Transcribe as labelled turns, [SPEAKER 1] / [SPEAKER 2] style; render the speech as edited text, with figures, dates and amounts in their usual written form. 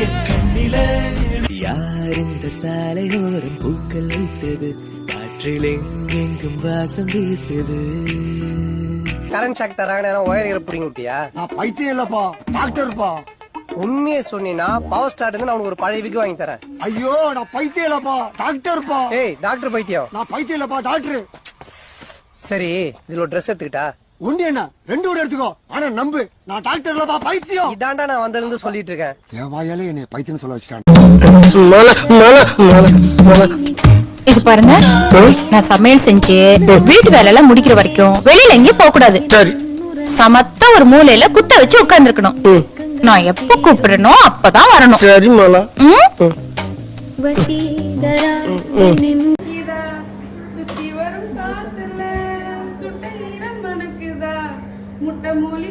[SPEAKER 1] என் கண்ணிலே யார் இந்த சாலையோரம் பூக்கள் வைத்தது காற்றில் எங்கெங்கும் வாசம் வீசுது
[SPEAKER 2] கரண்ட் ஷாக் தராங்க ஒயர் பிடிங்க விட்டியா?
[SPEAKER 3] நான் பைத்தியம் இல்லப்பா, டாக்டர்ப்பா.
[SPEAKER 2] உண்மையை சொன்னீங்கன்னா பவர் ஸ்டார்ட் இருந்து நான் ஒரு பழைய விக்கு வாங்கி தரேன்.
[SPEAKER 3] ஐயோ நான் பைத்தியம் இல்லப்பா, டாக்டர்ப்பா.
[SPEAKER 2] ஏய் டாக்டர் பைத்தியம்.
[SPEAKER 3] நான் பைத்தியம் இல்லப்பா, டாக்டர்.
[SPEAKER 2] சரி இதுல ஒரு ட்ரெஸ் எடுத்துக்கிட்டா
[SPEAKER 3] ஒண்ணு என்ன ரெண்டு கூட எடுத்துக்கோ, ஆனா நம்பு நான் டாக்டர் இல்லப்பா, பைத்தியம்.
[SPEAKER 2] இதாண்டா நான் வந்ததுல சொல்லிட்டு இருக்கேன்.
[SPEAKER 3] என் வாயாலே என்னை பைத்தியம் சொல்ல வச்சுட்டான்.
[SPEAKER 4] இது பாருங்க, நான் சமையல் செஞ்சு வீட்டு வேலை எல்லாம் முடிக்கிற வரைக்கும் வெளியில எங்கேயும் போக கூடாது. சமத்த ஒரு மூலையில குத்த வச்சு உட்கார்ந்து இருக்கணும். நான் எப்ப கூப்பிடுறனோ அப்பதான் வரணும்.
[SPEAKER 2] சரி மாலா.
[SPEAKER 5] சுத்தி வரும் காத்துல சுட்ட ஈரம் மணக்குதா முட்டை மூலி